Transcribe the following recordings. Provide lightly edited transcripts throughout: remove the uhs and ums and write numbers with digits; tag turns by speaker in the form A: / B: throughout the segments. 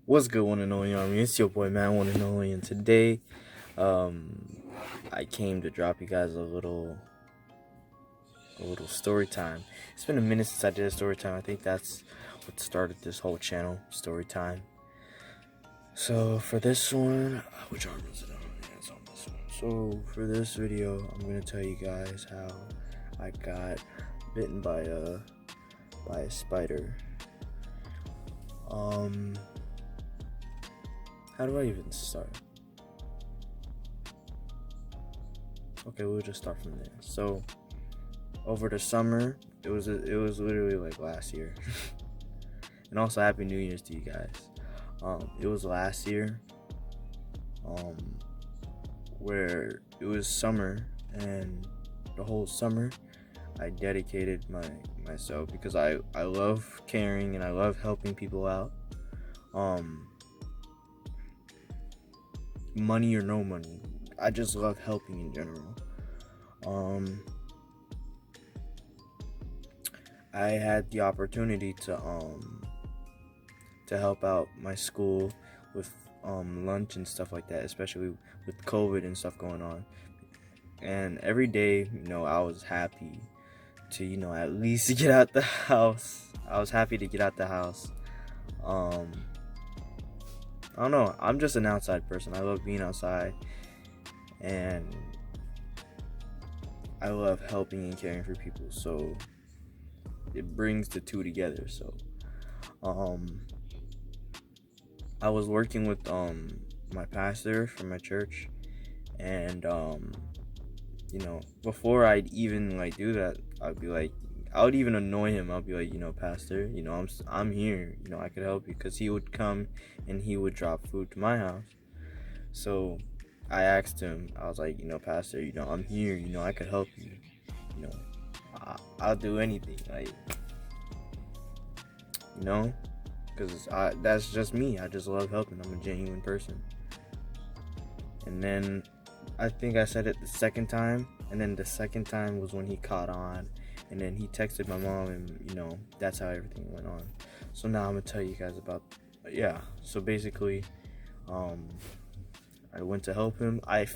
A: What's good, one and only army? It's your boy, man, one and only, and today, I came to drop you guys a little story time. It's been a minute since I did a story time. I think that's what started this whole channel, story time. So for this one, which arm is it on? Yeah, it's on this one. So for this video, I'm gonna tell you guys how I got bitten by a spider. How do I even start? Okay, we'll just start from there. So, over the summer, it was literally like last year. And also, Happy New Year's to you guys. It was last year, where it was summer, and the whole summer, I dedicated myself because I love caring and I love helping people out. Money or no money, I just love helping in general. I had the opportunity to help out my school with lunch and stuff like that, especially with COVID and stuff going on. And every day, I was happy to, at least get out the house. I was happy to get out the house. I don't know, I'm just an outside person. I love being outside, and I love helping and caring for people, so it brings the two together. So I was working with my pastor from my church, and before I'd even do that, I would even annoy him. I'll be like, Pastor, I'm here, I could help you, because he would come and he would drop food to my house. So I asked him, I was like, Pastor, I'm here, I could help you, I'll do anything, because that's just me. I just love helping. I'm a genuine person. And then I think I said it the second time, and then the second time was when he caught on, and then he texted my mom, and that's how everything went on. So now I'm gonna tell you guys about, so basically, I went to help him. I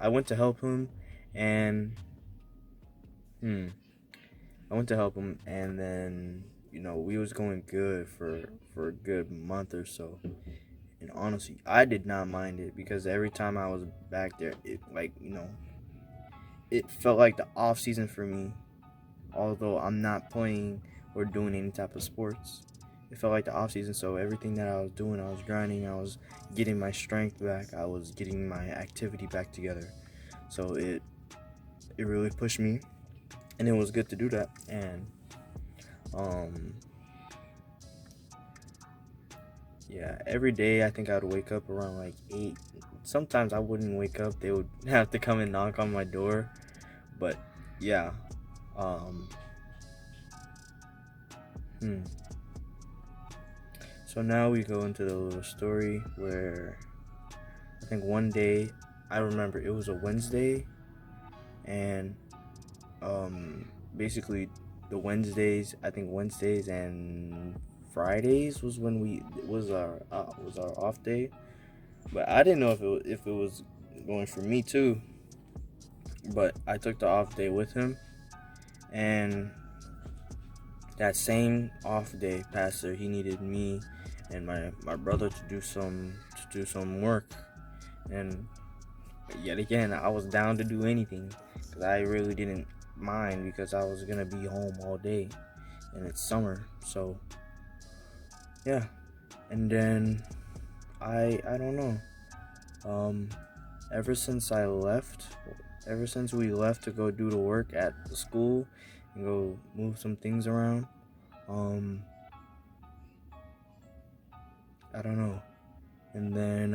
A: went to help him, and I went to help him, and then we was going good for a good month or so. And honestly, I did not mind it, because every time I was back there, it felt like the off season for me. Although I'm not playing or doing any type of sports, it felt like the off season. So everything that I was doing, I was grinding, I was getting my strength back, I was getting my activity back together. So it really pushed me, and it was good to do that. And every day I think I would wake up around 8. Sometimes I wouldn't wake up, they would have to come and knock on my door. But so now we go into the little story where I think one day, I remember it was a Wednesday, and basically the Wednesdays and Fridays was when was our off day. But I didn't know if it was going for me too. But I took the off day with him, and that same off day, Pastor, he needed me and my brother to do some work. And yet again, I was down to do anything, because I really didn't mind, because I was gonna be home all day, and it's summer. So and then I don't know, ever since we left to go do the work at the school and go move some things around, I don't know. And then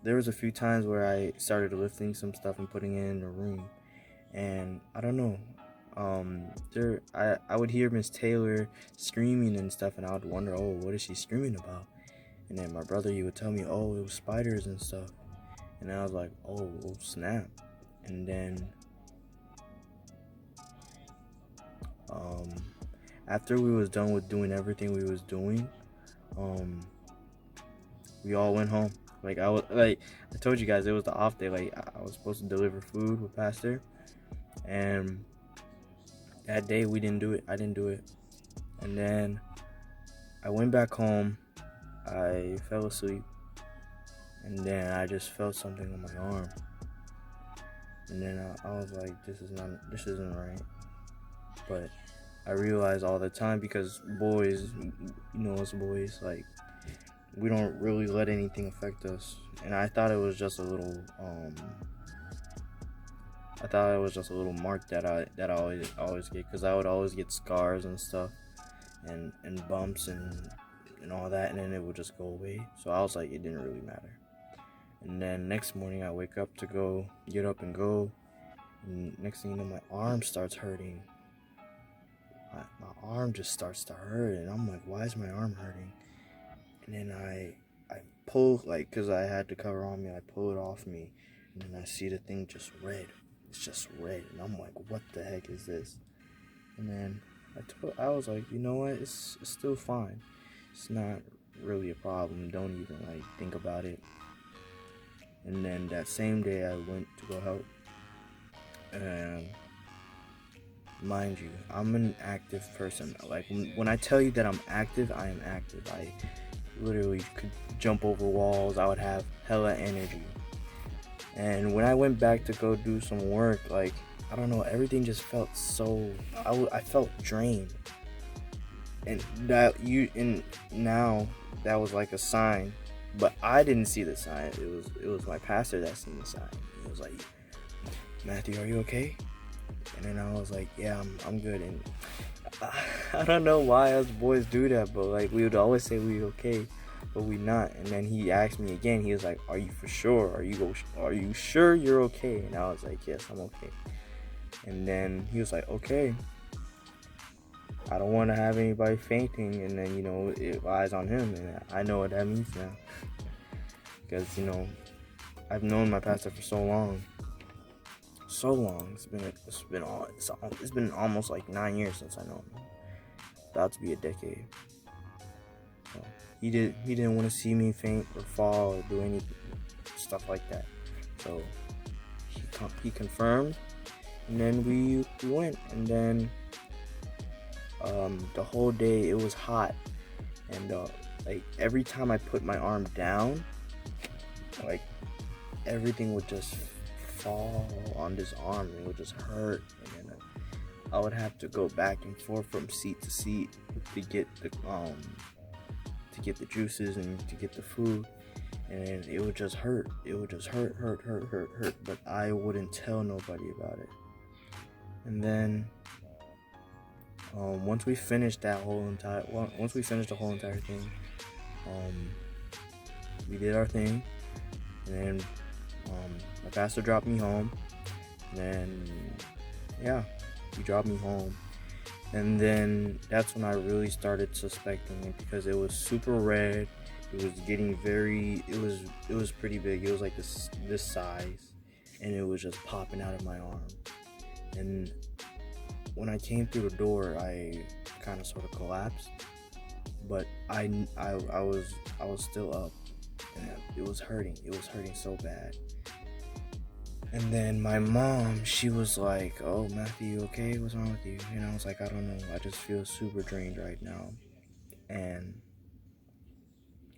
A: there was a few times where I started lifting some stuff and putting it in the room, and I don't know, I would hear Miss Taylor screaming and stuff, and I would wonder, oh, what is she screaming about? And then my brother, he would tell me, oh, it was spiders and stuff. And I was like, oh snap. And then Um, After we was done with doing everything we was doing, we all went home. Like I told you guys, it was the off day. Like I was supposed to deliver food with Pastor, and that day we didn't do it. I didn't do it, and then I went back home. I fell asleep, and then I just felt something on my arm, and then I was like, this isn't right. But I realize all the time, because boys, us boys, like, we don't really let anything affect us. And I thought it was just a little mark that I always get, because I would always get scars and stuff, and bumps and all that, and then it would just go away. So I was like, it didn't really matter. And then next morning I wake up to get up and go, and next thing you know, my arm starts hurting. My arm just starts to hurt, and I'm like, why is my arm hurting? And then I pull, like, because I had the cover on me, I pull it off me, and then I see the thing just red. It's just red, and I'm like, what the heck is this? And then I was like, you know what, it's still fine. It's not really a problem. Don't even, like, think about it. And then that same day I went to go help, and mind you, I'm an active person. Like, when I tell you that I'm active, I am active. I literally could jump over walls. I would have hella energy. And when I went back to go do some work, like, I don't know, everything just felt so, I felt drained. And now that was like a sign, but I didn't see the sign. It was my pastor that seen the sign. He was like, Matthew, are you okay? And then I was like, yeah, I'm good. And I don't know why us boys do that, but like, we would always say we okay, but we not. And then he asked me again. He was like, are you for sure? Are you sure you're okay? And I was like, yes, I'm okay. And then he was like, okay, I don't want to have anybody fainting. And then, it lies on him, and I know what that means now, because I've known my pastor for so long. It's been almost like 9 years since I know him. About to be a decade. So he didn't want to see me faint or fall or do any stuff like that. So he confirmed, and then we went, and then the whole day it was hot, and like, every time I put my arm down, like, everything would just fall on this arm, and it would just hurt, and then I would have to go back and forth from seat to seat to get the juices and to get the food, and it would just hurt. It would just hurt, but I wouldn't tell nobody about it. And then once we finished the whole entire thing, we did our thing, and then my pastor dropped me home, and then he dropped me home, and then that's when I really started suspecting it, because it was super red. It was getting it was pretty big. It was like this size, and it was just popping out of my arm. And when I came through the door, I kind of sort of collapsed, but I was still up, and it was hurting so bad. And then my mom, she was like, oh, Matthew, you okay? What's wrong with you? And I was like, I don't know. I just feel super drained right now. And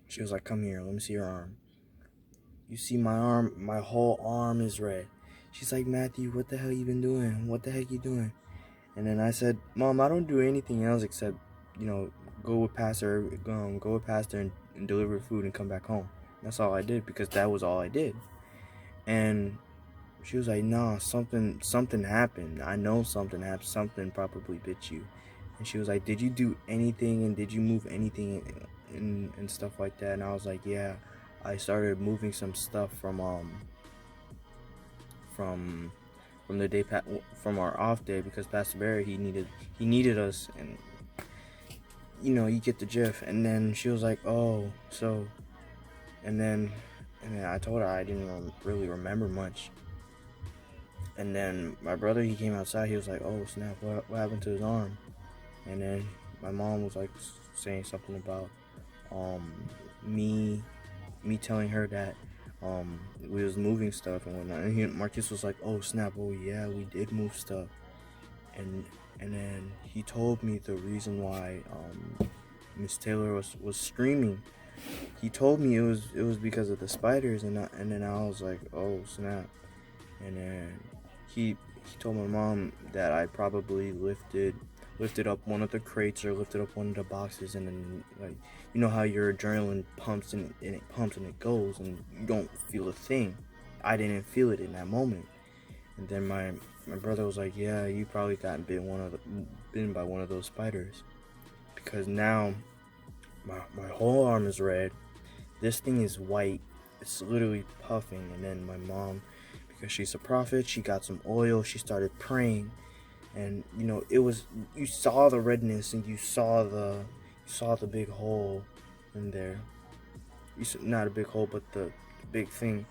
A: she was like, come here. Let me see your arm. You see my arm? My whole arm is red. She's like, Matthew, what the hell you been doing? What the heck you doing? And then I said, Mom, I don't do anything else except, go with Pastor and deliver food and come back home. That's all I did, because that was all I did. And she was like, nah, something happened. I know something happened. Something probably bit you. And she was like, did you do anything, and did you move anything and stuff like that? And I was like, yeah, I started moving some stuff from the day from our off day, because Pastor Barry, he needed us, and you get the gif. And then she was like, oh, so, and then I told her I didn't really remember much. And then my brother, he came outside. He was like, oh, snap, what happened to his arm? And then my mom was like saying something about me telling her that we was moving stuff and whatnot. And Marcus was like, "Oh snap! Oh yeah, we did move stuff." And then he told me the reason why Miss Taylor was screaming. He told me it was because of the spiders, and then I was like, "Oh snap!" And then he told my mom that I probably lifted up one of the crates or lifted up one of the boxes, and then, like, you know how your adrenaline pumps and it pumps and it goes and you don't feel a thing. I didn't feel it in that moment. And then my brother was like, "Yeah, you probably got bitten by one of those spiders, because now my whole arm is red. This thing is white. It's literally puffing." And then my mom, because she's a prophet, she got some oil. She started praying, and you saw the redness, and you saw the big hole in there. Not a big hole, but the big thing.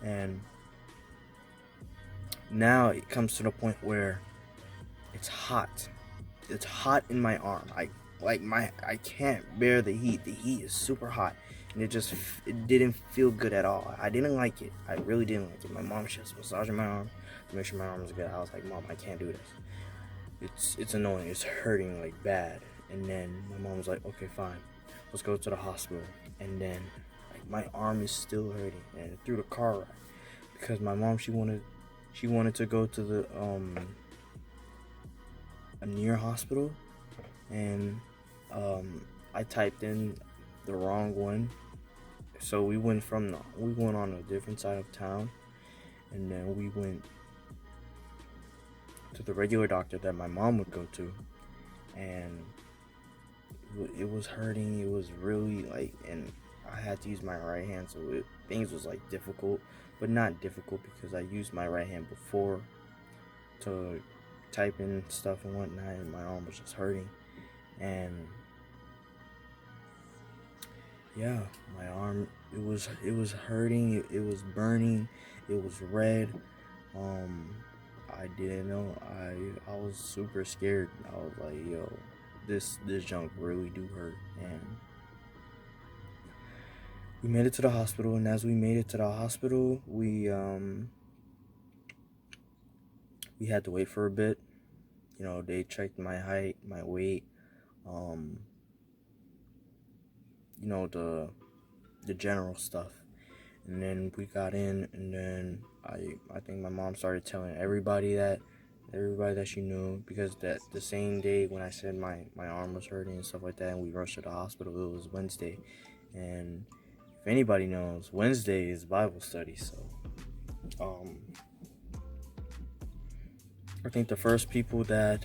A: And now it comes to the point where it's hot. It's hot in my arm. I can't bear the heat. The heat is super hot, and it didn't feel good at all. I didn't like it. I really didn't like it. My mom, she was massaging my arm to make sure my arm was good. I was like, "Mom, I can't do this. It's annoying. It's hurting like bad." And then my mom was like, "Okay, fine. Let's go to the hospital." And then, like, my arm is still hurting, and through the car ride, because my mom, she wanted to go to the a near hospital, and I typed in the wrong one. So we went on a different side of town, and then we went to the regular doctor that my mom would go to, and it was hurting. It was really, like, and I had to use my right hand, so things was like difficult, but not difficult because I used my right hand before to type in stuff and whatnot, and my arm was just hurting. And yeah, my arm, it was hurting. It was burning. It was red. I didn't know. I was super scared. I was like, "Yo, this junk really do hurt." And we made it to the hospital, and as we made it to the hospital, we had to wait for a bit. They checked my height, my weight, the general stuff. And then we got in, and then I think my mom started telling everybody that she knew, because that the same day when I said my arm was hurting and stuff like that, and we rushed to the hospital, it was Wednesday. And if anybody knows, Wednesday is Bible study. So I think the first people that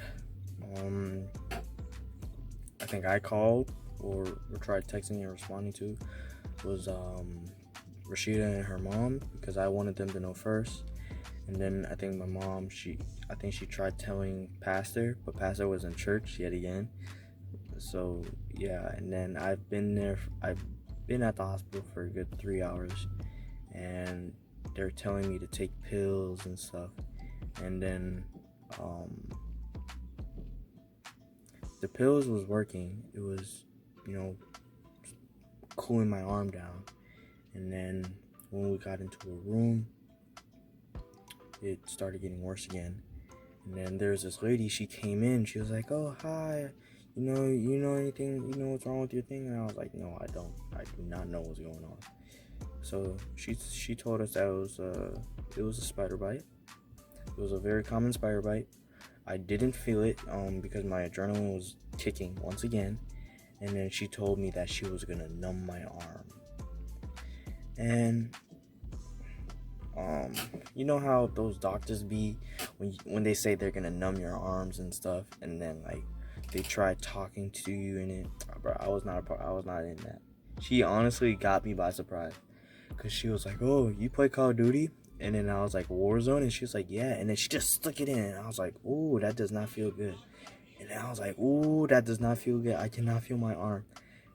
A: I think I called or tried texting and responding to was Rashida and her mom, because I wanted them to know first. And then I think my mom, she tried telling Pastor, but Pastor was in church yet again. So yeah, and then I've been at the hospital for a good 3 hours, and they're telling me to take pills and stuff. And then the pills was working. It was, cooling my arm down. And then when we got into a room, it started getting worse again. And then there's this lady, she came in, she was like, "Oh, hi, you know anything, what's wrong with your thing?" And I was like, "No, I don't. I do not know what's going on." So she told us that it was a spider bite. It was a very common spider bite. I didn't feel it because my adrenaline was kicking once again. And then she told me that she was gonna numb my arm. And you know how those doctors be when they say they're gonna numb your arms and stuff, and then, like, they try talking to you in it. Bro, I was not in that. She honestly got me by surprise, because she was like, "Oh, you play Call of Duty?" And then I was like, "Warzone?" And she was like, "Yeah." And then she just stuck it in, and I was like, "Ooh, that does not feel good." And then I was like, "Ooh, that does not feel good. I cannot feel my arm."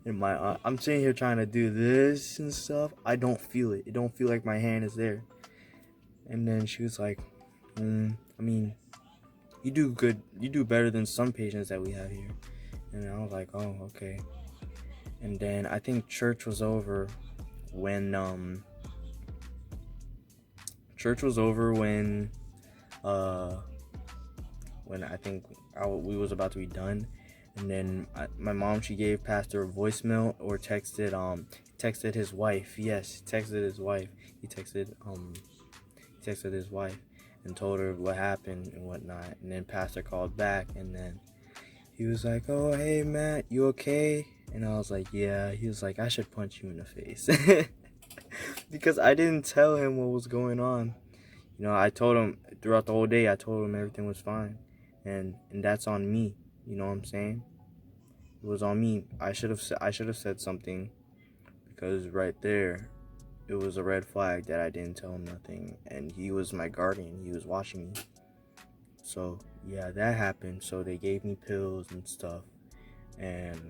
A: And I'm sitting here trying to do this and stuff. I don't feel it. It don't feel like my hand is there. And then she was like, I mean, you do good, you do better than some patients that we have here. And I was like, oh, okay. And then I think church was over when when I think we was about to be done. And then my mom, she gave Pastor a voicemail or texted his wife. Yes, texted his wife. He texted his wife and told her what happened and whatnot. And then Pastor called back, and then he was like, "Oh, hey Matt, you okay?" And I was like, "Yeah." He was like, "I should punch you in the face," because I didn't tell him what was going on. You know, I told him throughout the whole day. I told him everything was fine, and that's on me. You know what I'm saying? It was on me. I should have said something, because right there, it was a red flag that I didn't tell him nothing, and he was my guardian. He was watching me. So yeah, that happened. So they gave me pills and stuff, and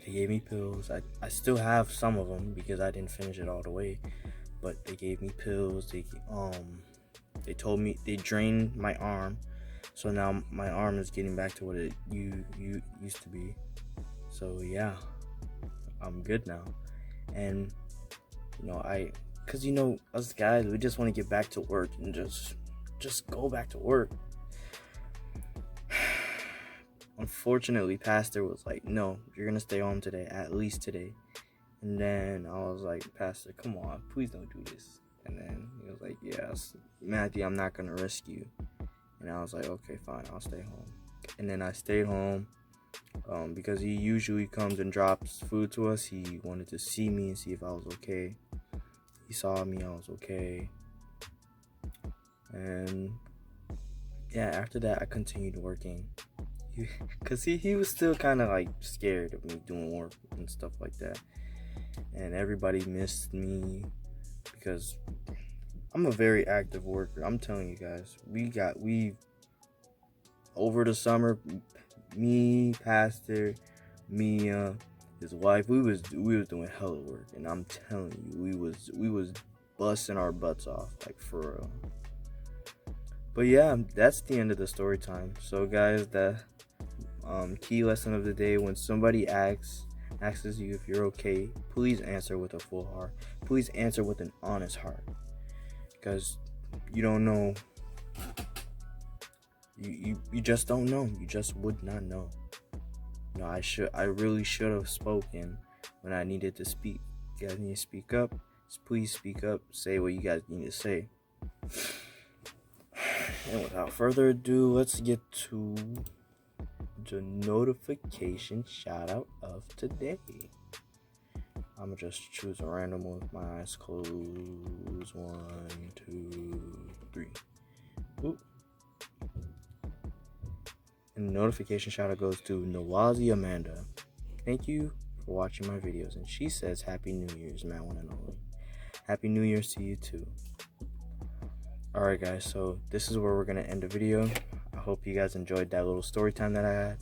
A: they gave me pills. I still have some of them because I didn't finish it all the way, but they gave me pills. They told me they drained my arm, so now my arm is getting back to what it used to be. So yeah, I'm good now. And you know, cause you know, us guys, we just want to get back to work and just go back to work. Unfortunately, Pastor was like, "No, you're gonna stay home today, at least today." And then I was like, "Pastor, come on, please don't do this." And then he was like, "Yes, Matthew, I'm not gonna risk you." And I was like, "Okay, fine, I'll stay home." And then I stayed home, because he usually comes and drops food to us. He wanted to see me and see if I was okay. He saw me, I was okay. And yeah, after that, I continued working. Because he was still kind of like scared of me doing work and stuff like that. And everybody missed me because I'm a very active worker. I'm telling you guys, we over the summer, me, Pastor, Mia, his wife, we was doing hella work, and I'm telling you, we was busting our butts off, like for real. But yeah, that's the end of the story time. So guys, the key lesson of the day: when somebody asks you if you're okay, please answer with a full heart. Please answer with an honest heart, because you don't know. You just don't know. You just would not know. You know, I really should have spoken when I needed to speak. You guys need to speak up. Please speak up. Say what you guys need to say. And without further ado, let's get to the notification shout out of today. I'm gonna just choose a random one with my eyes closed. 1, 2, 3. Oop. And the notification shout out goes to Nolwazi Amanda. Thank you for watching my videos. And she says, "Happy New Year's, Matt one and only." Happy New Year's to you too. Alright guys, so this is where we're gonna end the video. I hope you guys enjoyed that little story time that I had.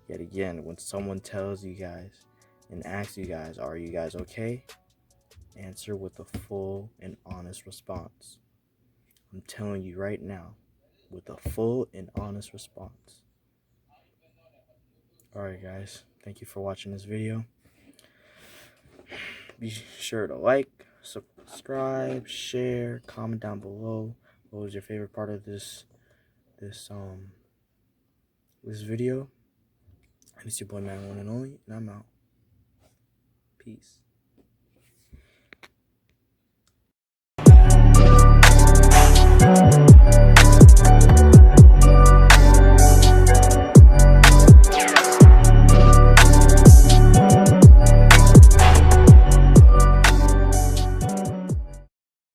A: Yet again, when someone tells you guys and asks you guys, "Are you guys okay?" answer with a full and honest response. I'm telling you right now, with a full and honest response. Alright guys, thank you for watching this video. Be sure to like, subscribe, share, comment down below. What was your favorite part of this video? And it's your boy, Man One and Only, and I'm out. Peace.